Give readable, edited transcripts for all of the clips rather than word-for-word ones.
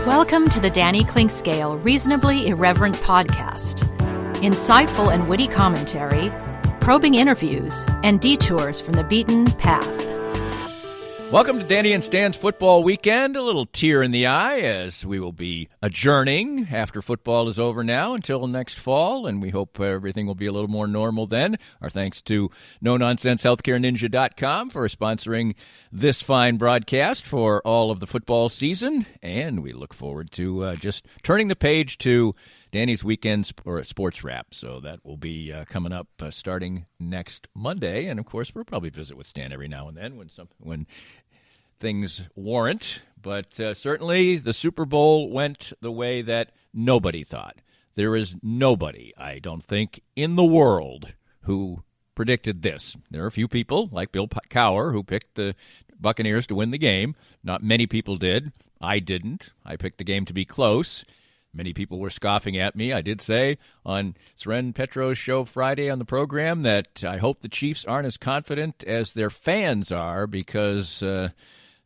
Welcome to the Danny Clinkscale Reasonably Irreverent podcast. Insightful and witty commentary, probing interviews, and detours from the beaten path. Welcome to Danny and Stan's Football Weekend. A little tear in the eye as we will be adjourning after football is over now until next fall, and we hope everything will be a little more normal then. Our thanks to NoNonsenseHealthcareNinja.com for sponsoring this fine broadcast for all of the football season, and we look forward to just turning the page to Danny's weekend sports wrap. So that will be coming up starting next Monday, and of course we'll probably visit with Stan every now and then when things warrant. But certainly the Super Bowl went the way that nobody thought. There is nobody, I don't think, in the world who predicted this. There are a few people, like Bill Cowher, who picked the Buccaneers to win the game. Not many people did. I didn't. I picked the game to be close. Many people were scoffing at me. I did say on Seren Petro's show Friday on the program that I hope the Chiefs aren't as confident as their fans are, because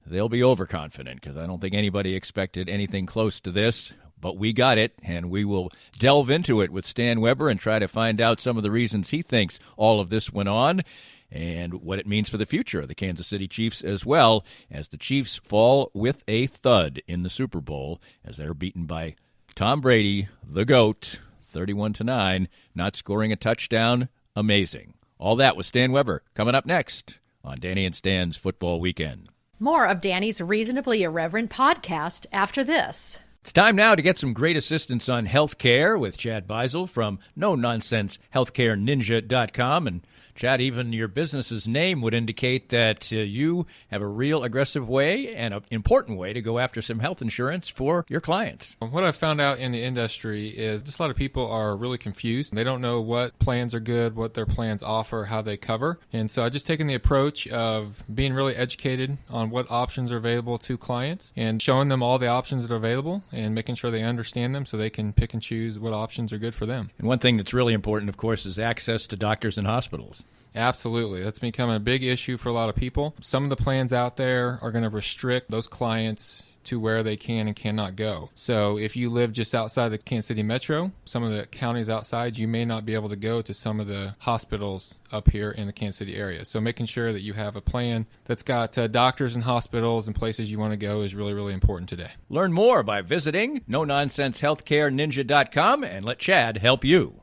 they'll be overconfident, because I don't think anybody expected anything close to this. But we got it, and we will delve into it with Stan Weber and try to find out some of the reasons he thinks all of this went on and what it means for the future of the Kansas City Chiefs, as well as the Chiefs fall with a thud in the Super Bowl as they're beaten by Tom Brady, the GOAT, 31-9, not scoring a touchdown. Amazing. All that with Stan Weber coming up next on Danny and Stan's Football Weekend. More of Danny's Reasonably Irreverent podcast after this. It's time now to get some great assistance on healthcare with Chad Beisel from NoNonsenseHealthcareNinja.com. And Chad, even your business's name would indicate that you have a real aggressive way and an important way to go after some health insurance for your clients. What I've found out in the industry is just a lot of people are really confused. They don't know what plans are good, what their plans offer, how they cover. And so I've just taken the approach of being really educated on what options are available to clients and showing them all the options that are available and making sure they understand them so they can pick and choose what options are good for them. And one thing that's really important, of course, is access to doctors and hospitals. Absolutely. That's becoming a big issue for a lot of people. Some of the plans out there are going to restrict those clients to where they can and cannot go. So if you live just outside the Kansas City metro, some of the counties outside, you may not be able to go to some of the hospitals up here in the Kansas City area. So making sure that you have a plan that's got doctors and hospitals and places you want to go is really, really important today. Learn more by visiting NoNonsenseHealthcareNinja.com and let Chad help you.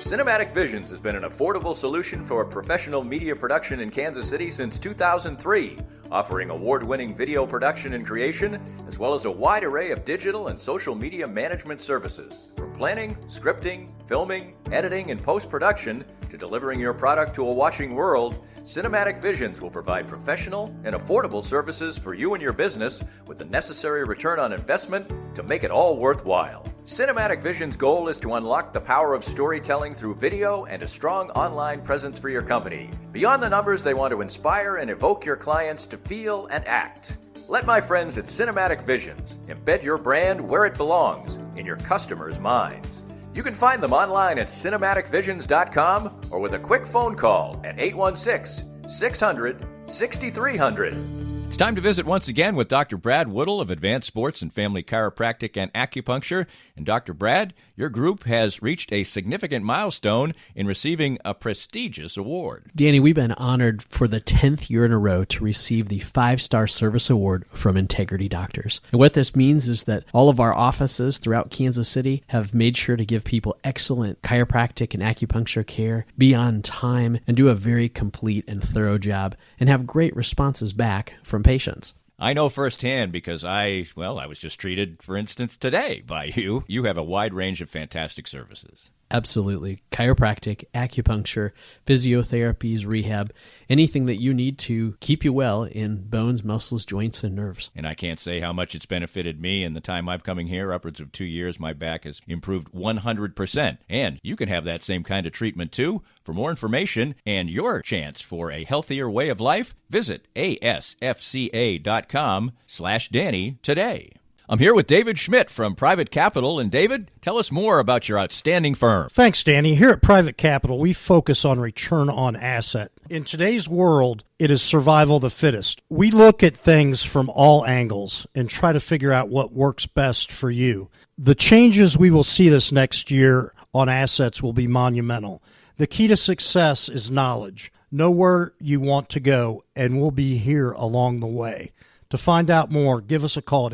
Cinematic Visions has been an affordable solution for professional media production in Kansas City since 2003, offering award-winning video production and creation, as well as a wide array of digital and social media management services. From planning, scripting, filming, editing, and post-production, to delivering your product to a watching world, Cinematic Visions will provide professional and affordable services for you and your business with the necessary return on investment to make it all worthwhile. Cinematic Vision's goal is to unlock the power of storytelling through video and a strong online presence for your company. Beyond the numbers, they want to inspire and evoke your clients to feel and act. Let my friends at Cinematic Visions embed your brand where it belongs, in your customers' minds. You can find them online at cinematicvisions.com or with a quick phone call at 816-600-6300. It's time to visit once again with Dr. Brad Woodle of Advanced Sports and Family Chiropractic and Acupuncture. And Dr. Brad, your group has reached a significant milestone in receiving a prestigious award. Danny, we've been honored for the 10th year in a row to receive the 5-Star Service Award from Integrity Doctors. And what this means is that all of our offices throughout Kansas City have made sure to give people excellent chiropractic and acupuncture care, be on time, and do a very complete and thorough job, and have great responses back from patients. I know firsthand because I was just treated, for instance, today by you. You have a wide range of fantastic services. Absolutely. Chiropractic, acupuncture, physiotherapies, rehab, anything that you need to keep you well in bones, muscles, joints, and nerves. And I can't say how much it's benefited me in the time I've coming here. Upwards of 2 years, my back has improved 100%. And you can have that same kind of treatment too. For more information and your chance for a healthier way of life, visit asfca.com/Danny today. I'm here with David Schmidt from Private Capital. And David, tell us more about your outstanding firm. Thanks, Danny. Here at Private Capital, we focus on return on asset. In today's world, it is survival of the fittest. We look at things from all angles and try to figure out what works best for you. The changes we will see this next year on assets will be monumental. The key to success is knowledge. Know where you want to go, and we'll be here along the way. To find out more, give us a call at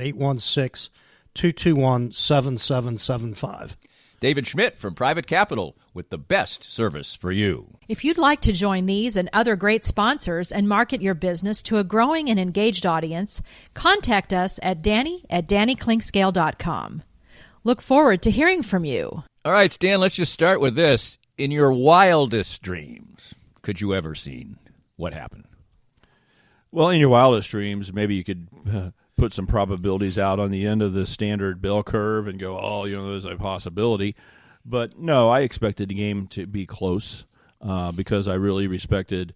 816-221-7775. David Schmidt from Private Capital with the best service for you. If you'd like to join these and other great sponsors and market your business to a growing and engaged audience, contact us at danny@dannyclinkscale.com. Look forward to hearing from you. All right, Stan, let's just start with this. In your wildest dreams, could you ever seen what happened? Well, in your wildest dreams, maybe you could put some probabilities out on the end of the standard bell curve and go, there's a possibility. But no, I expected the game to be close because I really respected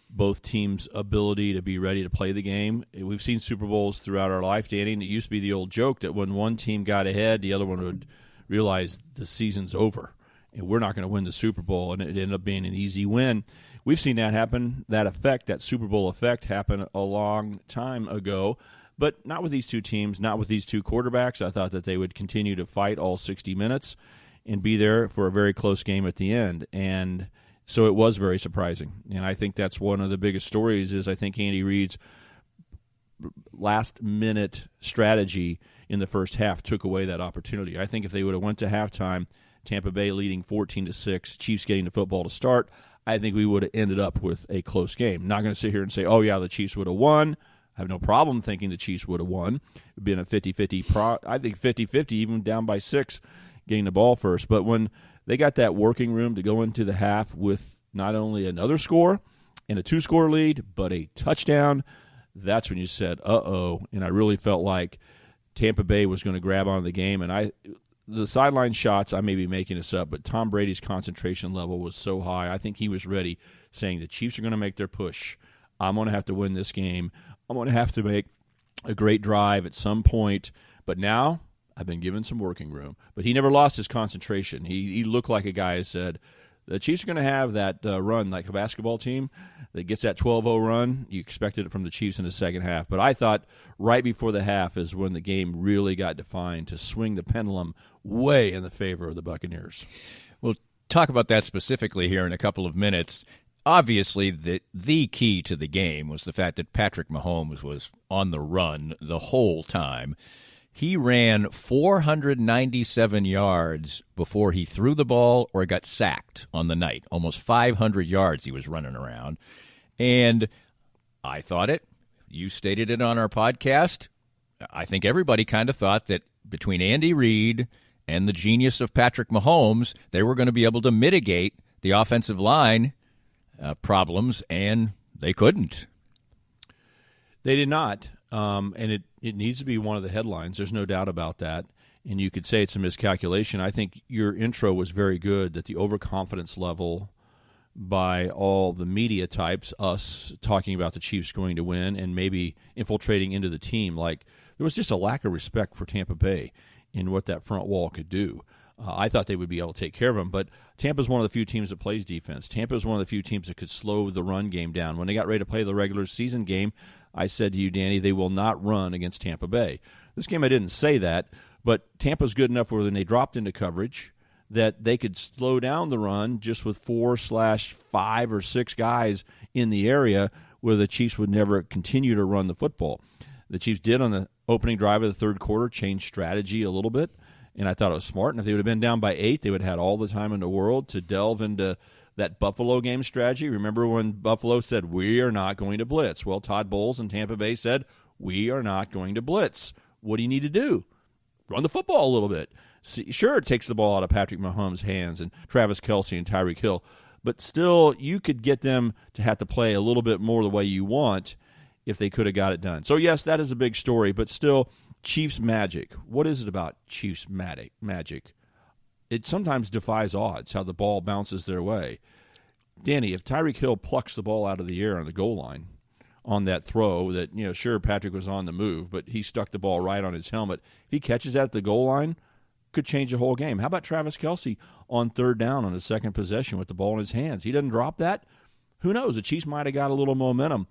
both teams' ability to be ready to play the game. We've seen Super Bowls throughout our life, Danny, and it used to be the old joke that when one team got ahead, the other one would realize the season's over and we're not going to win the Super Bowl, and it ended up being an easy win. We've seen that happen, that Super Bowl effect happen a long time ago, but not with these two teams, not with these two quarterbacks. I thought that they would continue to fight all 60 minutes and be there for a very close game at the end, and so it was very surprising. And I think that's one of the biggest stories is I think Andy Reid's last-minute strategy in the first half took away that opportunity. I think if they would have went to halftime, Tampa Bay leading 14-6, Chiefs getting the football to start, I think we would have ended up with a close game. Not going to sit here and say, the Chiefs would have won. I have no problem thinking the Chiefs would have won. It would have been a 50-50. I think 50-50, even down by 6, getting the ball first. But when they got that working room to go into the half with not only another score and a 2-score lead, but a touchdown, that's when you said, uh-oh. And I really felt like Tampa Bay was going to grab onto the game. And the sideline shots, I may be making this up, but Tom Brady's concentration level was so high. I think he was ready, saying the Chiefs are going to make their push. I'm going to have to win this game. I'm going to have to make a great drive at some point. But now I've been given some working room. But he never lost his concentration. He looked like a guy who said, the Chiefs are going to have that run like a basketball team that gets that 12-0 run. You expected it from the Chiefs in the second half. But I thought right before the half is when the game really got defined to swing the pendulum way in the favor of the Buccaneers. We'll talk about that specifically here in a couple of minutes. Obviously, the key to the game was the fact that Patrick Mahomes was on the run the whole time. He ran 497 yards before he threw the ball or got sacked on the night. Almost 500 yards he was running around. And I thought it. You stated it on our podcast. I think everybody kind of thought that between Andy Reid and the genius of Patrick Mahomes, they were going to be able to mitigate the offensive line problems, and they couldn't. They did not. And it needs to be one of the headlines. There's no doubt about that. And you could say it's a miscalculation. I think your intro was very good, that the overconfidence level by all the media types, us talking about the Chiefs going to win and maybe infiltrating into the team, like there was just a lack of respect for Tampa Bay in what that front wall could do. I thought they would be able to take care of them, but Tampa's one of the few teams that plays defense. Tampa's one of the few teams that could slow the run game down. When they got ready to play the regular season game, I said to you, Danny, they will not run against Tampa Bay. This game I didn't say that, but Tampa's good enough where when they dropped into coverage that they could slow down the run just with 4/5 or 6 guys in the area where the Chiefs would never continue to run the football. The Chiefs did on the opening drive of the third quarter change strategy a little bit, and I thought it was smart. And if they would have been down by 8, they would have had all the time in the world to delve into that Buffalo game strategy. Remember when Buffalo said, we are not going to blitz? Well, Todd Bowles in Tampa Bay said, we are not going to blitz. What do you need to do? Run the football a little bit. See, sure, it takes the ball out of Patrick Mahomes' hands and Travis Kelce and Tyreek Hill, but still you could get them to have to play a little bit more the way you want if they could have got it done. So, yes, that is a big story, but still, Chiefs magic. What is it about Chiefs magic? It sometimes defies odds how the ball bounces their way. Danny, if Tyreek Hill plucks the ball out of the air on the goal line on that throw that, sure, Patrick was on the move, but he stuck the ball right on his helmet. If he catches that at the goal line, could change the whole game. How about Travis Kelce on third down on his second possession with the ball in his hands? He doesn't drop that. Who knows? The Chiefs might have got a little momentum.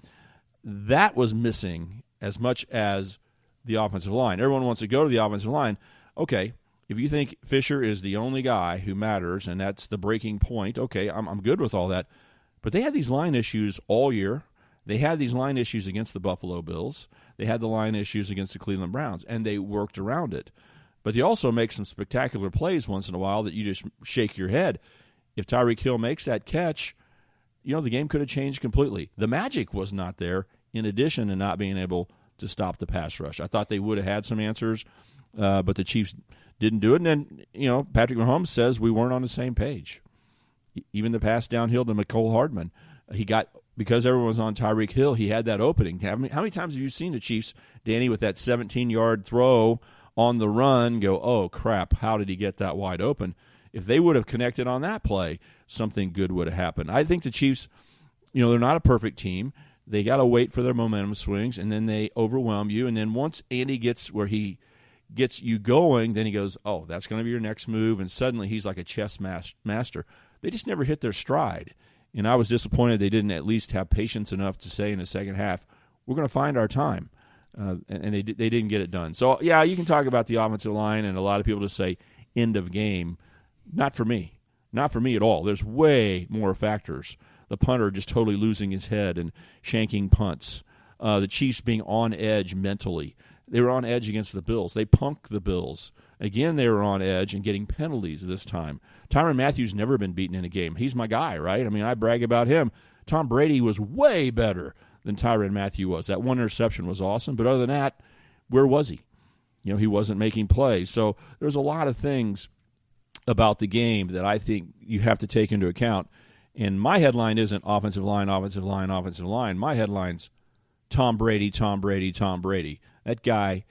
That was missing as much as the offensive line. Everyone wants to go to the offensive line. Okay, if you think Fisher is the only guy who matters and that's the breaking point, okay, I'm good with all that. But they had these line issues all year. They had these line issues against the Buffalo Bills. They had the line issues against the Cleveland Browns, and they worked around it. But they also make some spectacular plays once in a while that you just shake your head. If Tyreek Hill makes that catch, the game could have changed completely. The magic was not there, in addition to not being able to stop the pass rush. I thought they would have had some answers, but the Chiefs didn't do it. And then, Patrick Mahomes says we weren't on the same page. Even the pass downhill to Mecole Hardman, because everyone was on Tyreek Hill, he had that opening. How many times have you seen the Chiefs, Danny, with that 17-yard throw on the run go, oh, crap, how did he get that wide open? If they would have connected on that play, something good would have happened. I think the Chiefs, they're not a perfect team. They got to wait for their momentum swings, and then they overwhelm you. And then once Andy gets where he gets you going, then he goes, oh, that's going to be your next move, and suddenly he's like a chess master. They just never hit their stride. And I was disappointed they didn't at least have patience enough to say in the second half, we're going to find our time. And they didn't get it done. So, yeah, you can talk about the offensive line, and a lot of people just say end of game. Not for me. Not for me at all. There's way more factors. The punter just totally losing his head and shanking punts. The Chiefs being on edge mentally. They were on edge against the Bills. They punked the Bills. Again, they were on edge and getting penalties this time. Tyrann Mathieu's never been beaten in a game. He's my guy, right? I mean, I brag about him. Tom Brady was way better than Tyrann Mathieu was. That one interception was awesome, but other than that, where was he? He wasn't making plays. So there's a lot of things about the game that I think you have to take into account. And my headline isn't offensive line, offensive line, offensive line. My headline's Tom Brady, Tom Brady, Tom Brady. That guy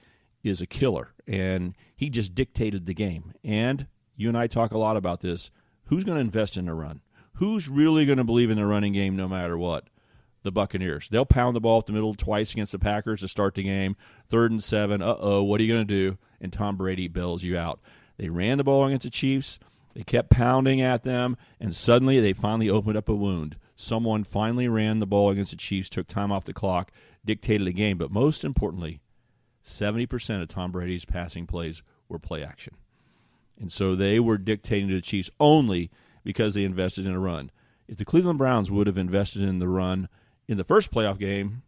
is a killer, and he just dictated the game. And you and I talk a lot about this. Who's going to invest in the run? Who's really going to believe in the running game no matter what? The Buccaneers. They'll pound the ball up the middle twice against the Packers to start the game. 3rd and 7. What are you going to do? And Tom Brady bails you out. They ran the ball against the Chiefs. They kept pounding at them, and suddenly they finally opened up a wound. Someone finally ran the ball against the Chiefs, took time off the clock, dictated the game. But most importantly, 70% of Tom Brady's passing plays were play action. And so they were dictating to the Chiefs only because they invested in a run. If the Cleveland Browns would have invested in the run in the first playoff game,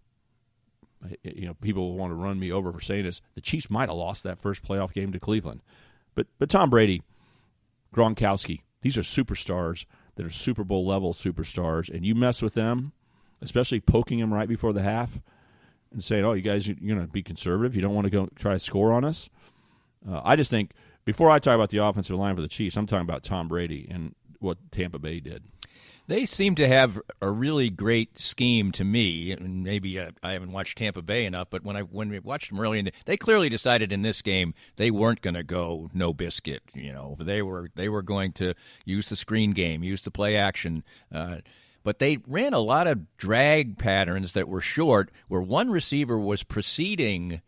people want to run me over for saying this, the Chiefs might have lost that first playoff game to Cleveland. But Tom Brady, Gronkowski, these are superstars that are Super Bowl level superstars, and you mess with them, especially poking them right before the half and saying, oh, you guys, you're going to be conservative. You don't want to go try to score on us. I just think before I talk about the offensive line for the Chiefs, I'm talking about Tom Brady and what Tampa Bay did. They seem to have a really great scheme to me. And maybe I haven't watched Tampa Bay enough, but when we watched them early, they clearly decided in this game they weren't going to go no biscuit. They were going to use the screen game, use the play action. But they ran a lot of drag patterns that were short, where one receiver was preceding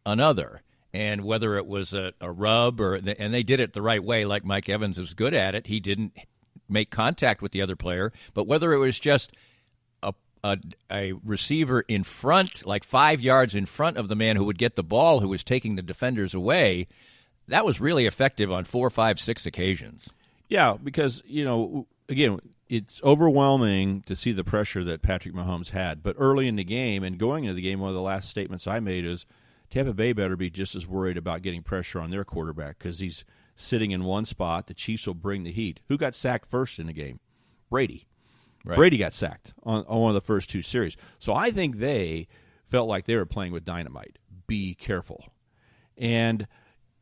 another. And whether it was a rub and they did it the right way, like Mike Evans is good at it, he didn't make contact with the other player. But whether it was just a receiver in front, like 5 yards in front of the man who would get the ball, who was taking the defenders away, that was really effective on 4, 5, 6 occasions. Yeah, because, again, it's overwhelming to see the pressure that Patrick Mahomes had. But early in the game and going into the game, one of the last statements I made is Tampa Bay better be just as worried about getting pressure on their quarterback because he's sitting in one spot. The Chiefs will bring the heat. Who got sacked first in the game? Brady. Right. Brady got sacked on one of the first 2 series. So I think they felt like they were playing with dynamite. Be careful. And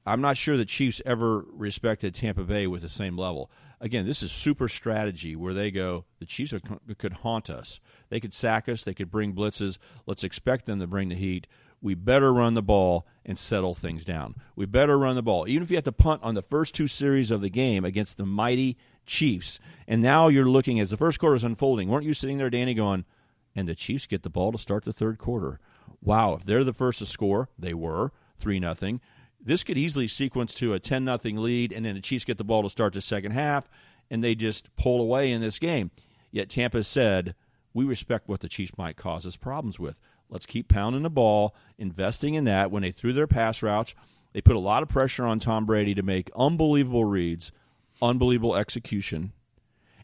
I'm not sure the Chiefs ever respected Tampa Bay with the same level. Again, this is super strategy where they go, the Chiefs could haunt us. They could sack us. They could bring blitzes. Let's expect them to bring the heat. We better run the ball and settle things down. We better run the ball. Even if you have to punt on the first 2 series of the game against the mighty Chiefs, and now you're looking as the first quarter is unfolding, weren't you sitting there, Danny, going, and the Chiefs get the ball to start the third quarter. Wow, if they're the first to score, they were 3-0. This could easily sequence to a 10-0 lead, and then the Chiefs get the ball to start the second half, and they just pull away in this game. Yet Tampa said, we respect what the Chiefs might cause us problems with. Let's keep pounding the ball, investing in that. When they threw their pass routes, they put a lot of pressure on Tom Brady to make unbelievable reads, unbelievable execution,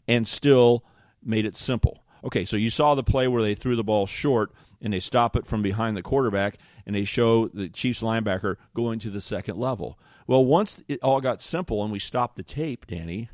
and still made it simple. Okay, so you saw the play where they threw the ball short, and they stop it from behind the quarterback, and they show the Chiefs linebacker going to the second level. Well, once it all got simple and we stopped the tape, Danny,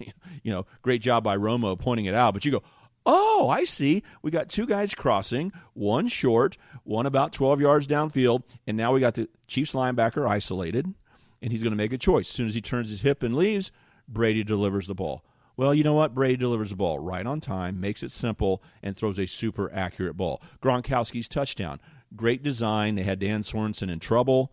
great job by Romo pointing it out, but you go, oh, I see. We got two guys crossing, one short, one about 12 yards downfield, and now we got the Chiefs linebacker isolated, and he's going to make a choice. As soon as he turns his hip and leaves, Brady delivers the ball. Well, you know what? Brady delivers the ball right on time, makes it simple, and throws a super accurate ball. Gronkowski's touchdown. Great design. They had Dan Sorensen in trouble,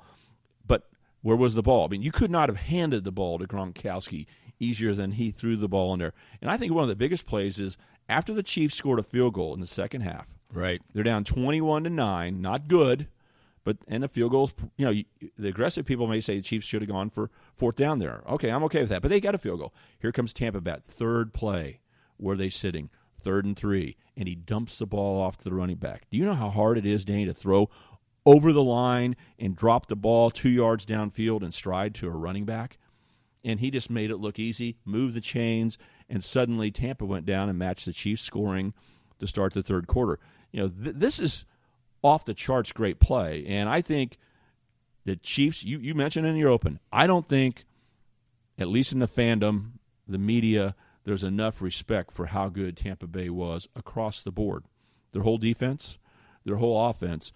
but where was the ball? I mean, you could not have handed the ball to Gronkowski easier than he threw the ball in there. And I think one of the biggest plays is after the Chiefs scored a field goal in the second half. Right. They're down 21-9, not good, and the field goals, the aggressive people may say the Chiefs should have gone for fourth down there. Okay, I'm okay with that, but they got a field goal. Here comes Tampa Bay, third play. Where are they sitting? 3rd and 3, and he dumps the ball off to the running back. Do you know how hard it is, Danny, to throw over the line and drop the ball 2 yards downfield and stride to a running back? And he just made it look easy, moved the chains, and suddenly Tampa went down and matched the Chiefs scoring to start the third quarter. This is off-the-charts great play, and I think the Chiefs, you mentioned in your open, I don't think, at least in the fandom, the media, there's enough respect for how good Tampa Bay was across the board. Their whole defense, their whole offense.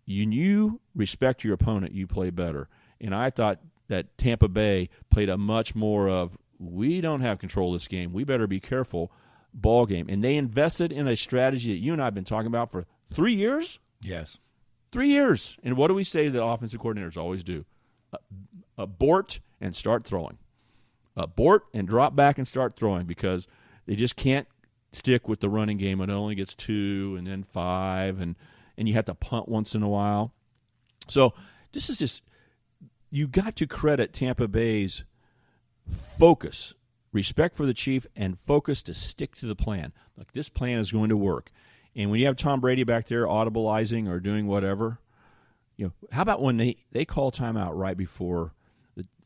You respect your opponent, you play better. And I thought that Tampa Bay played a much more of, we don't have control of this game, we better be careful ball game. And they invested in a strategy that you and I have been talking about for 3 years? Yes. 3 years. And what do we say that offensive coordinators always do? Abort and start throwing. Abort and drop back and start throwing, because they just can't stick with the running game when it only gets 2 and then 5, and you have to punt once in a while. So this is just, you got to credit Tampa Bay's focus, respect for the Chief, and focus to stick to the plan. Like, this plan is going to work. And when you have Tom Brady back there audibleizing or doing whatever, how about when they call timeout right before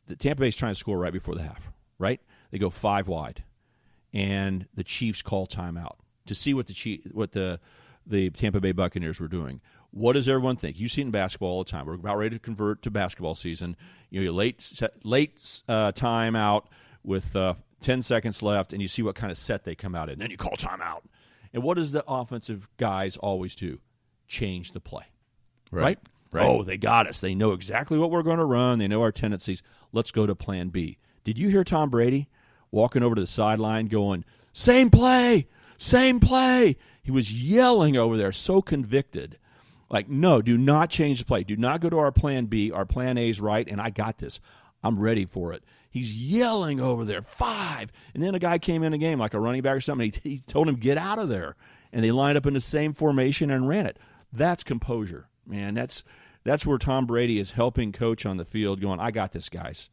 the Tampa Bay's trying to score right before the half, right? They go 5 wide, and the Chiefs call timeout to see what the Tampa Bay Buccaneers were doing. What does everyone think? You see it in basketball all the time. We're about ready to convert to basketball season. You late timeout with 10 seconds left, and you see what kind of set they come out in. And then you call timeout. And what does the offensive guys always do? Change the play. Right? Oh, they got us. They know exactly what we're going to run. They know our tendencies. Let's go to plan B. Did you hear Tom Brady walking over to the sideline going, same play, same play? He was yelling over there, so convicted. Like, no, do not change the play. Do not go to our plan B. Our plan A is right, and I got this. I'm ready for it. He's yelling over there, 5. And then a guy came in the game, like a running back or something. He told him, get out of there. And they lined up in the same formation and ran it. That's composure, man. That's where Tom Brady is helping coach on the field, going, I got this, guys.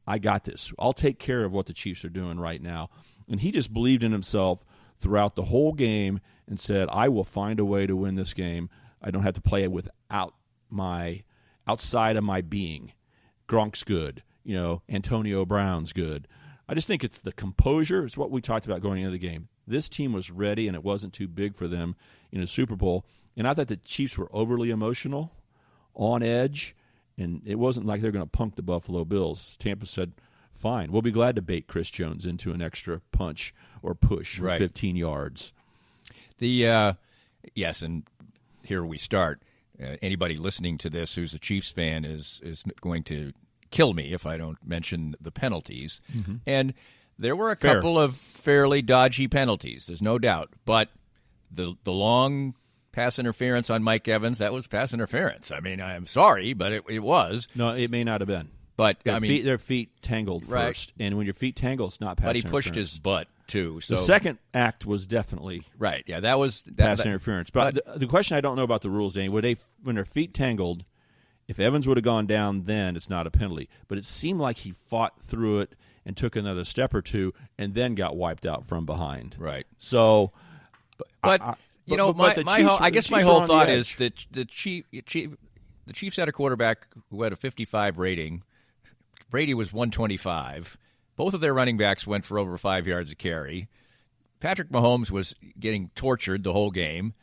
I got this. I'll take care of what the Chiefs are doing right now. And he just believed in himself throughout the whole game and said, I will find a way to win this game. I don't have to play it outside of my being. Gronk's good. Antonio Brown's good. I just think it's the composure. It's what we talked about going into the game. This team was ready, and it wasn't too big for them in a Super Bowl. And I thought the Chiefs were overly emotional, on edge, and it wasn't like they're going to punk the Buffalo Bills. Tampa said, fine, we'll be glad to bait Chris Jones into an extra punch or push for 15 yards. Yes, and here we start. Anybody listening to this who's a Chiefs fan is going to kill me if I don't mention the penalties. Mm-hmm. And there were a couple of fairly dodgy penalties, there's no doubt. But the long pass interference on Mike Evans, that was pass interference. I mean, I'm sorry, but it was. No, it may not have been. But their feet tangled first. And when your feet tangle, it's not pass interference. But he pushed his butt too. So the second act was definitely right. Yeah, that was pass interference. But the question I don't know about the rules, Danny, when their feet tangled, if Evans would have gone down, then it's not a penalty. But it seemed like he fought through it and took another step or two, and then got wiped out from behind. Right. So, but I guess my whole thought is that the Chiefs had a quarterback who had a 55 rating. Brady was 125. Both of their running backs went for over 5 yards a carry. Patrick Mahomes was getting tortured the whole game.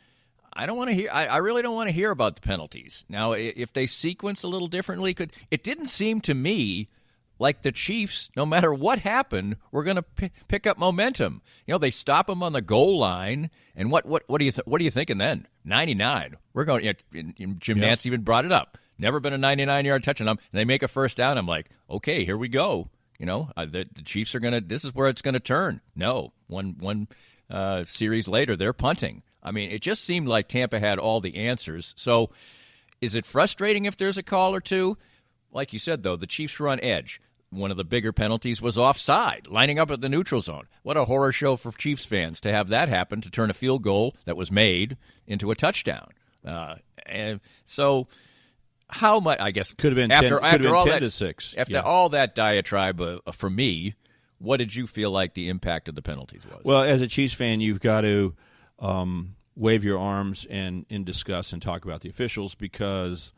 I really don't want to hear about the penalties. Now, if they sequence a little differently, it didn't seem to me like the Chiefs, no matter what happened, were going to pick up momentum. They stop them on the goal line, and what are you thinking then? 99. We're going. Jim Nantz even brought it up. Never been a 99-yard touchdown. And they make a first down. I'm like, okay, here we go. The Chiefs are going to. This is where it's going to turn. No, one series later, they're punting. I mean, it just seemed like Tampa had all the answers. So, is it frustrating if there's a call or two? Like you said, though, the Chiefs were on edge. One of the bigger penalties was offside, lining up at the neutral zone. What a horror show for Chiefs fans to have that happen, to turn a field goal that was made into a touchdown. And so, how much? I guess could have been after 10-6. After all that diatribe for me, what did you feel like the impact of the penalties was? Well, as a Chiefs fan, you've got to wave your arms and discuss and talk about the officials, because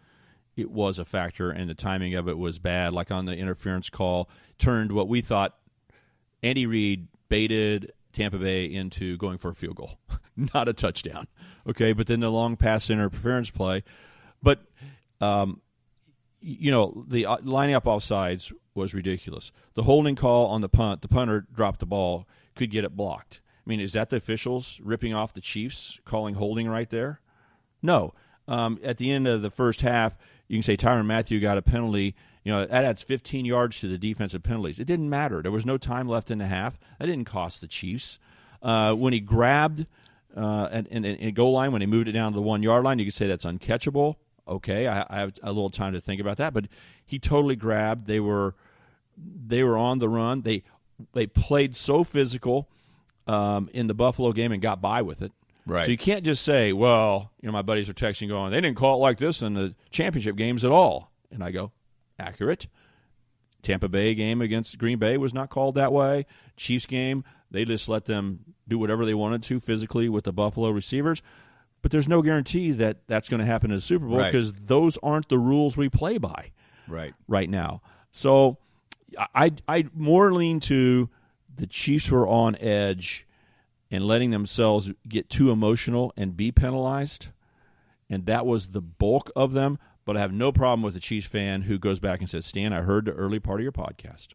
it was a factor, and the timing of it was bad. Like on the interference call, turned what we thought Andy Reid baited Tampa Bay into going for a field goal, not a touchdown. Okay, but then the long pass interference play. But, the lining up offsides was ridiculous. The holding call on the punt, the punter dropped the ball, could get it blocked. I mean, is that the officials ripping off the Chiefs, calling holding right there? No. At the end of the first half, you can say Tyrann Mathieu got a penalty. That adds 15 yards to the defensive penalties. It didn't matter. There was no time left in the half. That didn't cost the Chiefs. When he grabbed in goal line, when he moved it down to the 1 yard line, you could say that's uncatchable. Okay, I have a little time to think about that. But he totally grabbed. They were on the run. They played so physical in the Buffalo game and got by with it. Right. So you can't just say, well, my buddies are texting going, they didn't call it like this in the championship games at all. And I go, accurate. Tampa Bay game against Green Bay was not called that way. Chiefs game, they just let them do whatever they wanted to physically with the Buffalo receivers. But there's no guarantee that that's going to happen in the Super Bowl, because those aren't the rules we play by right now. So I more lean to the Chiefs were on edge and letting themselves get too emotional and be penalized, and that was the bulk of them. But I have no problem with a Chiefs fan who goes back and says, Stan, I heard the early part of your podcast,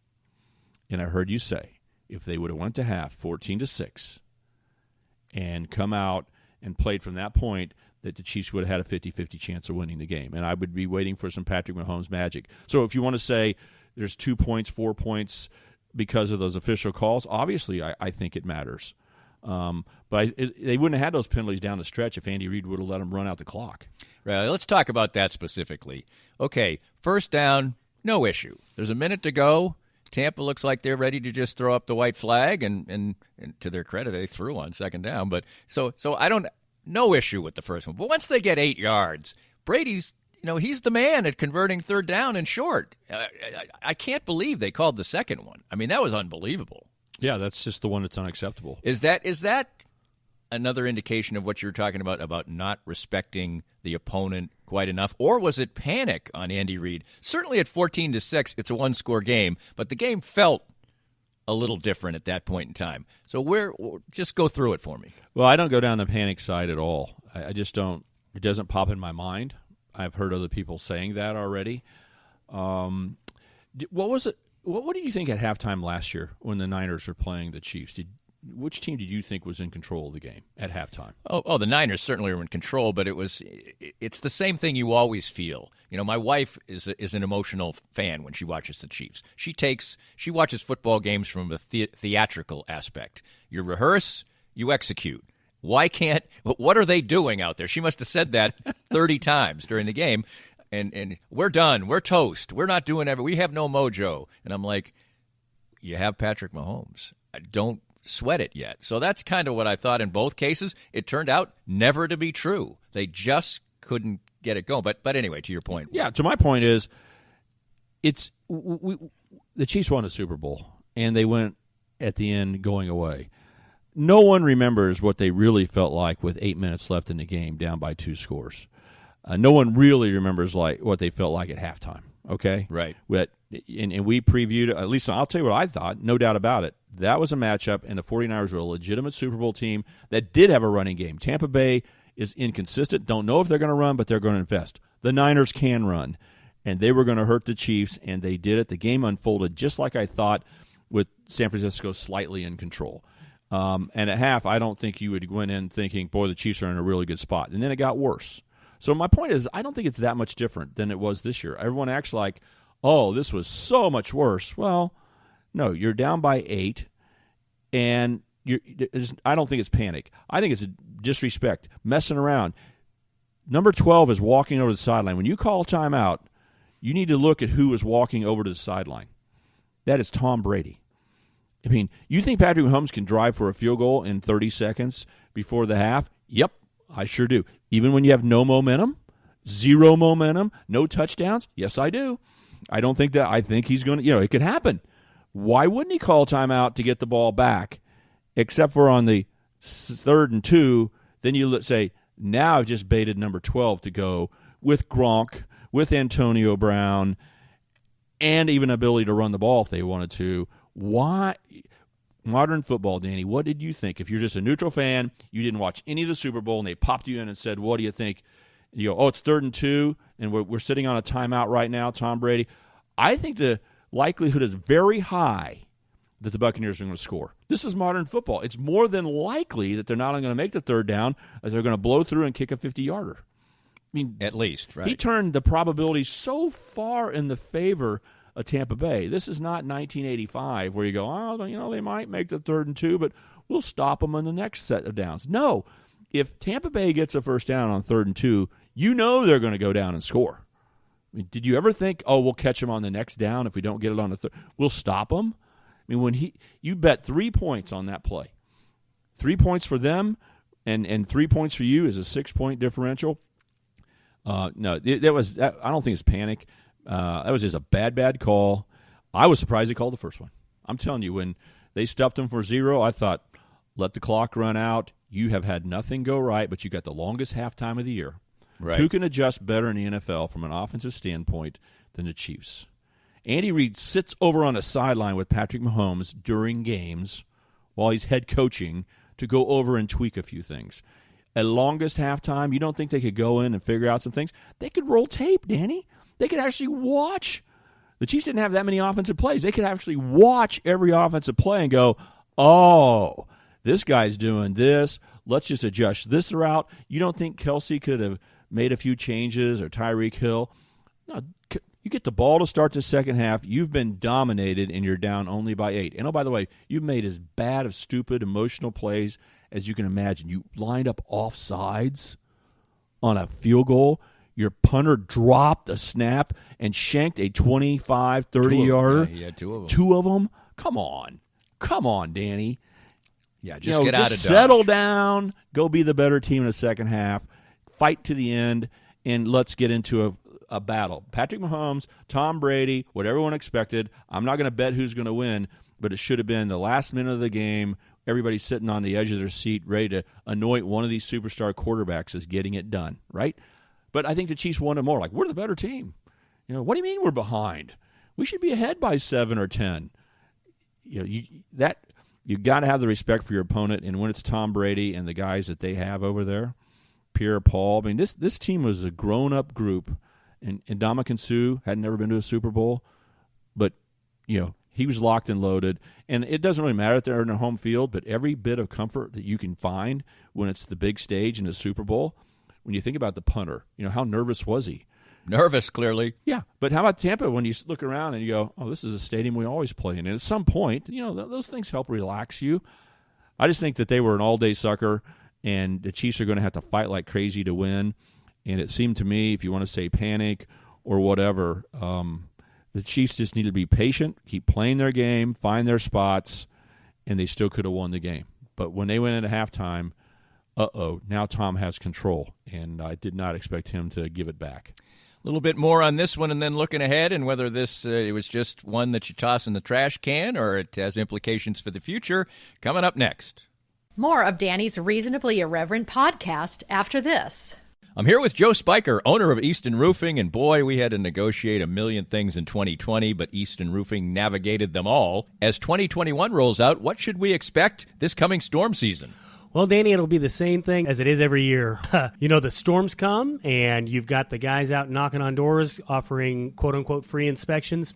and I heard you say if they would have went to half 14-6 and come out and played from that point, that the Chiefs would have had a 50-50 chance of winning the game, and I would be waiting for some Patrick Mahomes magic. So if you want to say there's 2 points, 4 points because of those official calls, obviously I think it matters. But they wouldn't have had those penalties down the stretch if Andy Reid would have let them run out the clock. Right. Let's talk about that specifically. Okay, first down, no issue. There's a minute to go. Tampa looks like they're ready to just throw up the white flag, and to their credit, they threw on second down. But so no issue with the first one. But once they get 8 yards, Brady's, he's the man at converting third down and short. I can't believe they called the second one. I mean, that was unbelievable. Yeah, that's just the one that's unacceptable. Is that another indication of what you were talking about not respecting the opponent quite enough? Or was it panic on Andy Reid? Certainly at 14-6, it's a one-score game, but the game felt a little different at that point in time. So just go through it for me. Well, I don't go down the panic side at all. I just don't. It doesn't pop in my mind. I've heard other people saying that already. What was it? What did you think at halftime last year when the Niners were playing the Chiefs? Which team did you think was in control of the game at halftime? Oh, the Niners certainly were in control, but it's the same thing you always feel. My wife is an emotional fan when she watches the Chiefs. She watches football games from a theatrical aspect. You rehearse, you execute. What are they doing out there? She must have said that 30 times during the game. And we're done. We're toast. We're not doing we have no mojo. And I'm like, you have Patrick Mahomes. Don't sweat it yet. So that's kind of what I thought in both cases. It turned out never to be true. They just couldn't get it going. But anyway, to your point. Yeah, to my point is, the Chiefs won a Super Bowl, and they went at the end going away. No one remembers what they really felt like with 8 minutes left in the game, down by 2 scores. No one really remembers what they felt like at halftime. Okay, right. And we previewed, at least I'll tell you what I thought, no doubt about it. That was a matchup, and the 49ers were a legitimate Super Bowl team that did have a running game. Tampa Bay is inconsistent. Don't know if they're going to run, but they're going to invest. The Niners can run, and they were going to hurt the Chiefs, and they did it. The game unfolded just like I thought, with San Francisco slightly in control. And at half, I don't think you would go in thinking, boy, the Chiefs are in a really good spot. And then it got worse. So my point is, I don't think it's that much different than it was this year. Everyone acts like, oh, this was so much worse. Well, no, you're down by 8, and I don't think it's panic. I think it's disrespect, messing around. Number 12 is walking over the sideline. When you call timeout, you need to look at who is walking over to the sideline. That is Tom Brady. I mean, you think Patrick Mahomes can drive for a field goal in 30 seconds before the half? Yep, I sure do. Even when you have no momentum, 0 momentum, no touchdowns? Yes, I do. I don't think that. I think he's going to, it could happen. Why wouldn't he call timeout to get the ball back, except for on the 3rd and 2? Then you say, now I've just baited number 12 to go with Gronk, with Antonio Brown, and even ability to run the ball if they wanted to. Why? Modern football, Danny, what did you think? If you're just a neutral fan, you didn't watch any of the Super Bowl, and they popped you in and said, what do you think? You go, oh, it's 3rd and 2, and we're sitting on a timeout right now, Tom Brady. I think the likelihood is very high that the Buccaneers are going to score. This is modern football. It's more than likely that they're not only going to make the 3rd down, as they're going to blow through and kick a 50-yarder. I mean, at least, right? He turned the probability so far in the favor of Tampa Bay. This is not 1985 where you go, oh, they might make the 3rd and 2, but we'll stop them on the next set of downs. No, if Tampa Bay gets a first down on 3rd and 2, they're going to go down and score. I mean, did you ever think, oh, we'll catch them on the next down if we don't get it on the 3rd? We'll stop them? I mean, you bet 3 points on that play. 3 points for them and 3 points for you is a 6-point differential. No, I don't think it's panic. That was just a bad call. I was surprised he called the first one. I'm telling you, when they stuffed him for 0, I thought, let the clock run out. You have had nothing go right, but you got the longest halftime of the year. Right. Who can adjust better in the NFL from an offensive standpoint than the Chiefs? Andy Reid sits over on a sideline with Patrick Mahomes during games while he's head coaching to go over and tweak a few things. At longest halftime, you don't think they could go in and figure out some things? They could roll tape, Danny. They could actually watch. The Chiefs didn't have that many offensive plays. They could actually watch every offensive play and go, oh, this guy's doing this. Let's just adjust this route. You don't think Kelsey could have made a few changes or Tyreek Hill? No, you get the ball to start the second half. You've been dominated, and you're down only by 8. And, oh, by the way, you've made as bad of stupid emotional plays as you can imagine. You lined up offsides on a field goal. Your punter dropped a snap and shanked a 25, 30-yarder. Yeah, he had 2 of them. 2 of them? Come on, Danny. Yeah, just get out of Dodge. Settle down. Go be the better team in the second half. Fight to the end, and let's get into a battle. Patrick Mahomes, Tom Brady, what everyone expected. I'm not going to bet who's going to win, but it should have been the last minute of the game. Everybody's sitting on the edge of their seat ready to anoint one of these superstar quarterbacks as getting it done, right? But I think the Chiefs wanted more. Like, we're the better team. What do you mean we're behind? We should be ahead by 7 or 10. You got to have the respect for your opponent, and when it's Tom Brady and the guys that they have over there, Pierre Paul. I mean, this team was a grown-up group, and Ndamukong Suh had never been to a Super Bowl, but he was locked and loaded. And it doesn't really matter if they're in a home field, but every bit of comfort that you can find when it's the big stage in the Super Bowl. When you think about the punter, how nervous was he? Nervous, clearly. Yeah, but how about Tampa when you look around and you go, oh, this is a stadium we always play in. And at some point, those things help relax you. I just think that they were an all-day sucker, and the Chiefs are going to have to fight like crazy to win. And it seemed to me, if you want to say panic or whatever, the Chiefs just need to be patient, keep playing their game, find their spots, and they still could have won the game. But when they went into halftime, now Tom has control, and I did not expect him to give it back. A little bit more on this one, and then looking ahead and whether this it was just one that you toss in the trash can or it has implications for the future, coming up next. More of Danny's Reasonably Irreverent podcast after this. I'm here with Joe Spiker, owner of Easton Roofing, and boy, we had to negotiate a million things in 2020, but Easton Roofing navigated them all. As 2021 rolls out, what should we expect this coming storm season? Well, Danny, it'll be the same thing as it is every year. The storms come, and you've got the guys out knocking on doors offering quote-unquote free inspections.